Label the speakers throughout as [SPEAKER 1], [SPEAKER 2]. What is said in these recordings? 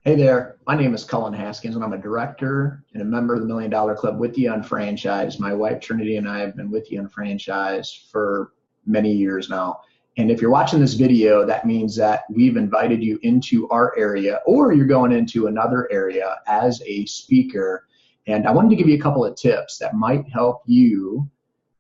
[SPEAKER 1] Hey there, my name is Cullen Haskins, and I'm a director and a member of the Million Dollar Club with you on franchise. My wife Trinity and I have been with you on franchise for many years now. And if you're watching this video, that means that we've invited you into our area, or you're going into another area as a speaker. And I wanted to give you a couple of tips that might help you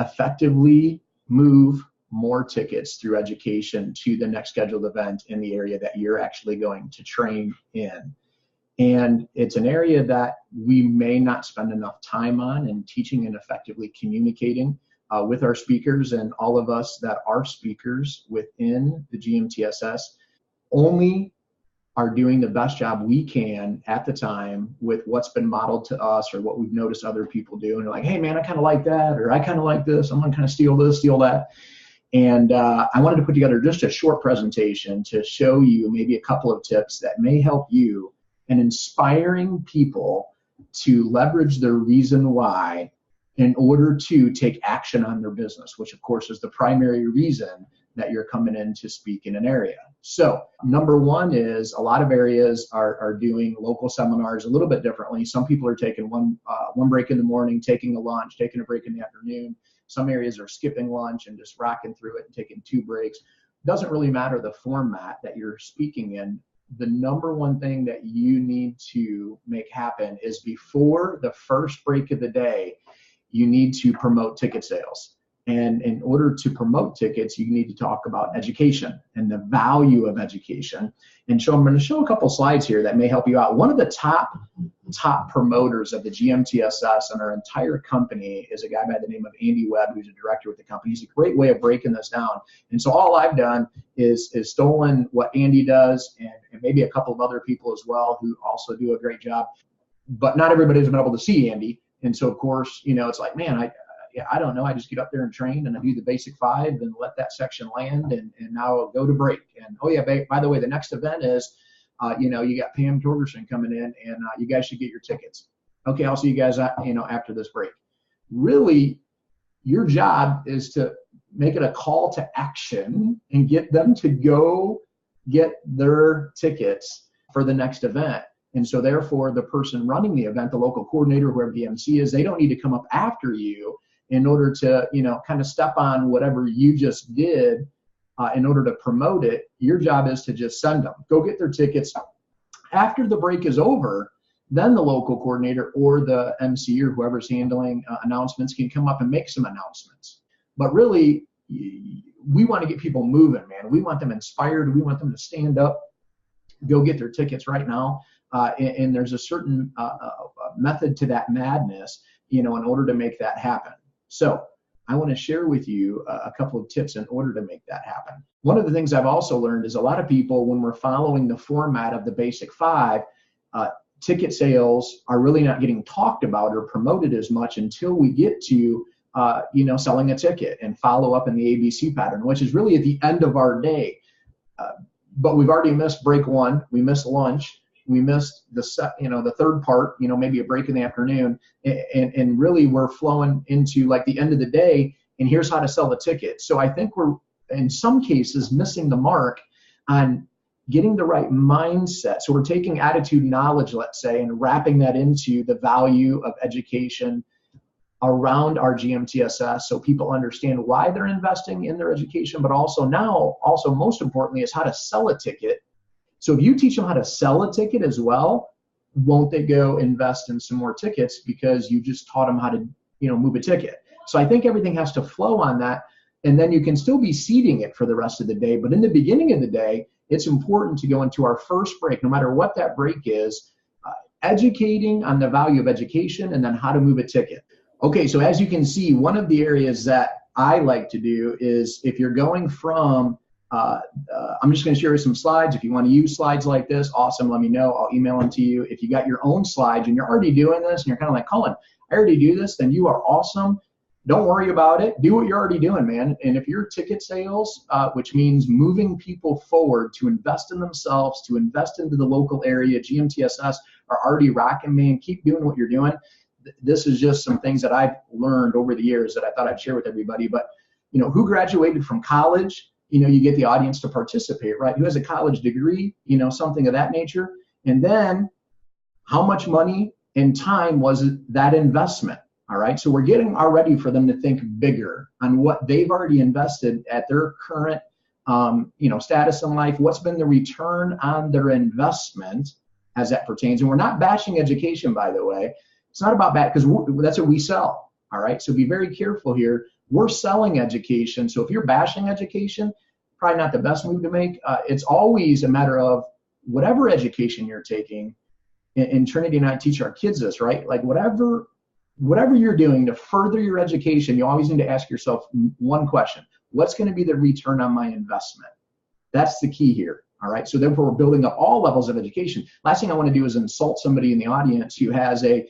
[SPEAKER 1] effectively move more tickets through education to the next scheduled event in the area that you're actually going to train in. And it's an area that we may not spend enough time on in teaching and effectively communicating with our speakers, and all of us that are speakers within the Gmtss only are doing the best job we can at the time with what's been modeled to us or what we've noticed other people do. And they're like, hey man, I kind of like that, or I kind of like this, I'm gonna kind of steal this, steal that. And I wanted to put together just a short presentation to show you maybe a couple of tips that may help you in inspiring people to leverage their reason why in order to take action on their business, which of course is the primary reason that you're coming in to speak in an area. So number one is a lot of areas are doing local seminars a little bit differently. Some people are taking one break in the morning, taking a lunch, taking a break in the afternoon. Some areas are skipping lunch and just rocking through it and taking 2 breaks. Doesn't really matter the format that you're speaking in. The number one thing that you need to make happen is before the first break of the day, you need to promote ticket sales. And in order to promote tickets, you need to talk about education and the value of education. And so I'm going to show a couple slides here that may help you out. One of the top promoters of the Gmtss and our entire company is a guy by the name of Andy Webb, who's a director with the company. He's a great way of breaking this down. And so all I've done is stolen what Andy does and maybe a couple of other people as well who also do a great job. But not everybody's been able to see Andy. And so, of course, it's like, man, I don't know. I just get up there and train and I do the basic 5 and let that section land and now I'll go to break. And oh yeah, by the way, the next event is, you got Pam Torgerson coming in and you guys should get your tickets. Okay, I'll see you guys, after this break. Really, your job is to make it a call to action and get them to go get their tickets for the next event. And so therefore, the person running the event, the local coordinator, whoever the MC is, they don't need to come up after you in order to, kind of step on whatever you just did in order to promote it. Your job is to just send them. Go get their tickets. After the break is over, then the local coordinator or the MC or whoever's handling announcements can come up and make some announcements. But really, we want to get people moving, man. We want them inspired. We want them to stand up, go get their tickets right now. And there's a certain method to that madness, in order to make that happen. So I want to share with you a couple of tips in order to make that happen. One of the things I've also learned is a lot of people, when we're following the format of the basic 5, ticket sales are really not getting talked about or promoted as much until we get to, selling a ticket and follow up in the ABC pattern, which is really at the end of our day. But we've already missed break 1. We missed lunch. We missed the third part, maybe a break in the afternoon, and really we're flowing into like the end of the day, and here's how to sell the ticket. So I think we're, in some cases, missing the mark on getting the right mindset. So we're taking attitude knowledge, let's say, and wrapping that into the value of education around our Gmtss so people understand why they're investing in their education, but also most importantly is how to sell a ticket. So if you teach them how to sell a ticket as well, won't they go invest in some more tickets because you just taught them how to, move a ticket? So I think everything has to flow on that, and then you can still be seeding it for the rest of the day. But in the beginning of the day, it's important to go into our first break, no matter what that break is, educating on the value of education and then how to move a ticket. Okay, so as you can see, one of the areas that I like to do is if you're going from I'm just going to share you some slides. If you want to use slides like this, awesome, let me know. I'll email them to you. If you got your own slides and you're already doing this and you're kind of like, Cullen, I already do this, then you are awesome. Don't worry about it. Do what you're already doing, man. And if your ticket sales, which means moving people forward to invest in themselves, to invest into the local area, Gmtss are already rocking, man. Keep doing what you're doing. This is just some things that I've learned over the years that I thought I'd share with everybody. But, who graduated from college? You get the audience to participate, right? Who has a college degree, something of that nature. And then how much money and time was that investment? All right. So we're getting already for them to think bigger on what they've already invested at their current, status in life. What's been the return on their investment as that pertains? And we're not bashing education, by the way. It's not about that, because that's what we sell. All right. So be very careful here. We're selling education. So if you're bashing education, probably not the best move to make. It's always a matter of whatever education you're taking. And Trinity and I teach our kids this, right? Like whatever you're doing to further your education, you always need to ask yourself one question: what's going to be the return on my investment? That's the key here. All right. So therefore, we're building up all levels of education. Last thing I want to do is insult somebody in the audience who has a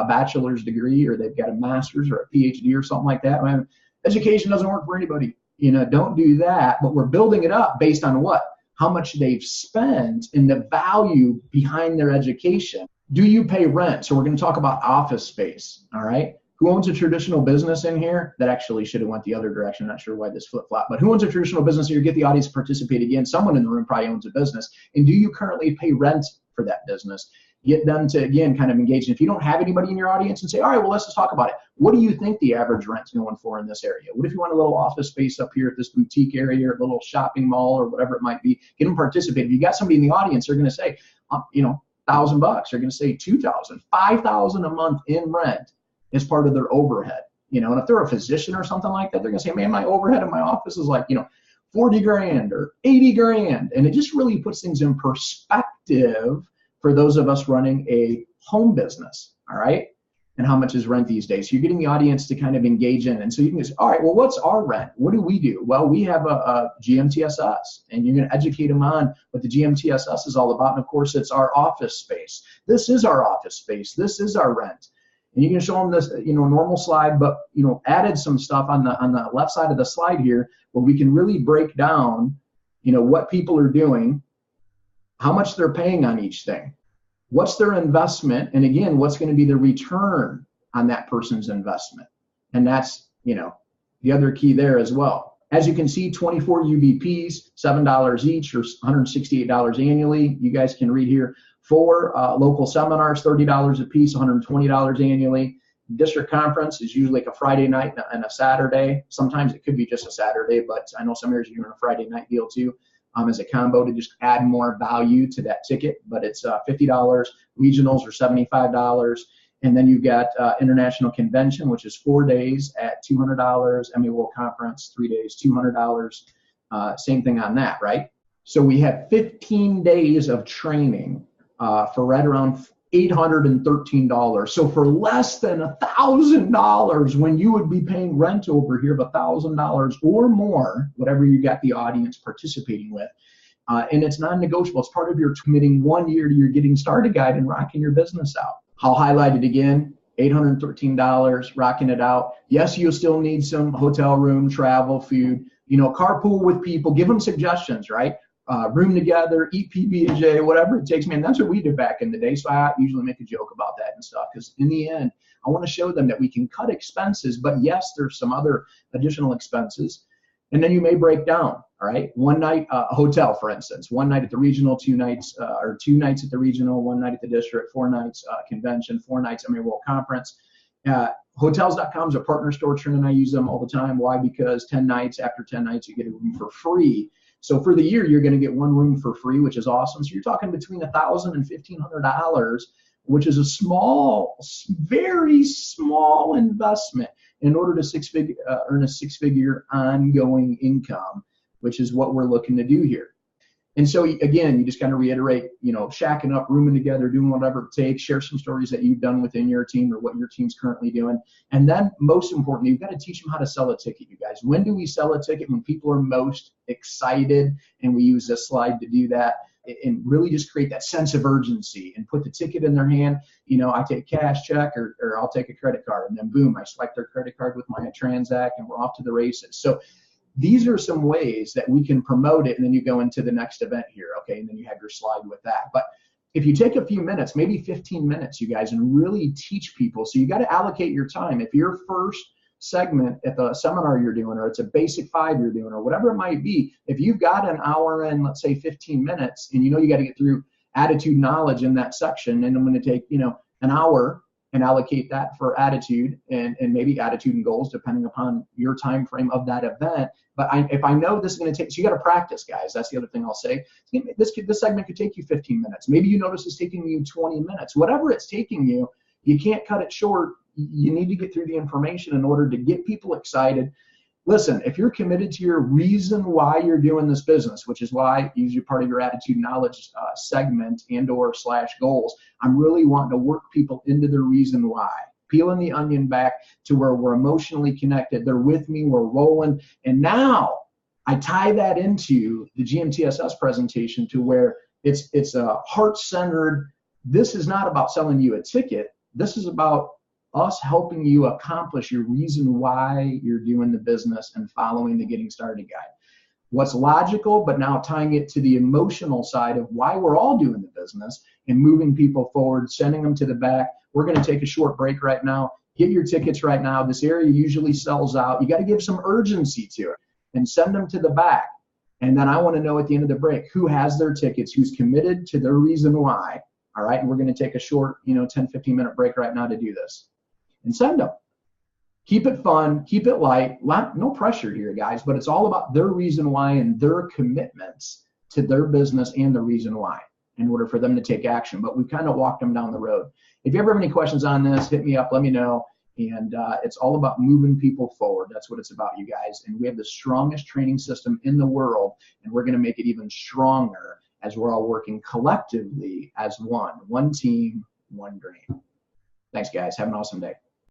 [SPEAKER 1] bachelor's degree, or they've got a master's or a PhD or something like that. Man, education doesn't work for anybody. Don't do that. But we're building it up based on what? How much they've spent and the value behind their education. Do you pay rent? So we're going to talk about office space. All right. Who owns a traditional business in here? That actually should have went the other direction. I'm not sure why this flip-flop, but who owns a traditional business here? Get the audience to participate again. Someone in the room probably owns a business. And do you currently pay rent for that business? Get them to, again, kind of engage. And if you don't have anybody in your audience, and say, all right, well, let's just talk about it. What do you think the average rent's going for in this area? What if you want a little office space up here at this boutique area, or a little shopping mall, or whatever it might be? Get them to participate. If you got somebody in the audience, they're going to say, $1,000. They're going to say $2,000, $5,000 a month in rent as part of their overhead. And if they're a physician or something like that, they're going to say, man, my overhead in my office is like, $40,000 or $80,000. And it just really puts things in perspective for those of us running a home business. All right. And how much is rent these days? So you're getting the audience to kind of engage in. And so you can say, all right, well, what's our rent? What do we do? Well, we have a Gmtss, and you're going to educate them on what the Gmtss is all about. And of course, it's our office space. This is our office space. This is our rent. And you can show them this, normal slide, but, added some stuff on the left side of the slide here where we can really break down, what people are doing, how much they're paying on each thing, what's their investment, and again, what's going to be the return on that person's investment. And that's, the other key there as well. As you can see, 24 UBPs, $7 each, or $168 annually. You guys can read here. 4 local seminars, $30 a piece, $120 annually. District conference is usually like a Friday night and a Saturday. Sometimes it could be just a Saturday, but I know some areas are doing a Friday night deal too, as a combo to just add more value to that ticket. But it's $50. Regionals are $75. And then you've got International Convention, which is 4 days at $200. MA World Conference, 3 days, $200. Same thing on that, right? So we have 15 days of training for right around $813. So for less than $1,000, when you would be paying rent over here of $1,000 or more, whatever you got the audience participating with, and it's non-negotiable. It's part of your committing 1 year to your getting started guide and rocking your business out. I'll highlight it again. $813, rocking it out. Yes, you'll still need some hotel room, travel, food, carpool with people, give them suggestions, right? Room together, eat PB&J, whatever it takes, man. That's what we did back in the day. So I usually make a joke about that and stuff, because in the end, I want to show them that we can cut expenses, but yes, there's some other additional expenses. And then you may break down, all right? 1 night, a hotel, for instance, 1 night at the regional, 2 nights, or 2 nights at the regional, 1 night at the district, 4 nights convention, 4 nights MA World Conference. Hotels.com is a partner store. Trin and I use them all the time. Why? Because 10 nights, after 10 nights, you get a room for free. So for the year, you're going to get 1 room for free, which is awesome. So you're talking between $1,000 and $1,500, which is a small, very small investment in order to earn a 6-figure ongoing income, which is what we're looking to do here. And so again, you just kind of reiterate, shacking up, rooming together, doing whatever it takes, share some stories that you've done within your team or what your team's currently doing. And then most importantly, you've got to teach them how to sell a ticket, you guys. When do we sell a ticket? When people are most excited, and we use this slide to do that, and really just create that sense of urgency and put the ticket in their hand. I take cash, check, or I'll take a credit card, and then boom, I swipe their credit card with my Transact, and we're off to the races. So these are some ways that we can promote it, and then you go into the next event here, okay? And then you have your slide with that. But if you take a few minutes, maybe 15 minutes, you guys, and really teach people, so you got to allocate your time. If your first segment at the seminar you're doing, or it's a basic 5 you're doing, or whatever it might be, if you've got an hour and let's say 15 minutes, and you got to get through attitude knowledge in that section, and I'm going to take, an hour and allocate that for attitude and maybe attitude and goals, depending upon your time frame of that event. But if I know this is going to take, so you got to practice, guys. That's the other thing I'll say. This segment could take you 15 minutes. Maybe you notice it's taking you 20 minutes. Whatever it's taking you, you can't cut it short. You need to get through the information in order to get people excited. Listen, if you're committed to your reason why you're doing this business, which is why usually part of your attitude knowledge segment and/or/goals, I'm really wanting to work people into their reason why. Peeling the onion back to where we're emotionally connected. They're with me, we're rolling. And now I tie that into the GMTSS presentation to where it's a heart-centered. This is not about selling you a ticket. This is about us helping you accomplish your reason why you're doing the business and following the Getting Started Guide. What's logical, but now tying it to the emotional side of why we're all doing the business and moving people forward, sending them to the back. We're going to take a short break right now. Get your tickets right now. This area usually sells out. You got to give some urgency to it and send them to the back. And then I want to know at the end of the break who has their tickets, who's committed to their reason why. All right, and we're going to take a short, 10, 15-minute break right now to do this. And send them. Keep it fun, keep it light, no pressure here, guys, but it's all about their reason why and their commitments to their business and the reason why in order for them to take action. But we kind of walked them down the road. If you ever have any questions on this, hit me up, let me know. And it's all about moving people forward. That's what it's about, you guys. And we have the strongest training system in the world, and we're going to make it even stronger as we're all working collectively as one team, one dream. Thanks, guys. Have an awesome day.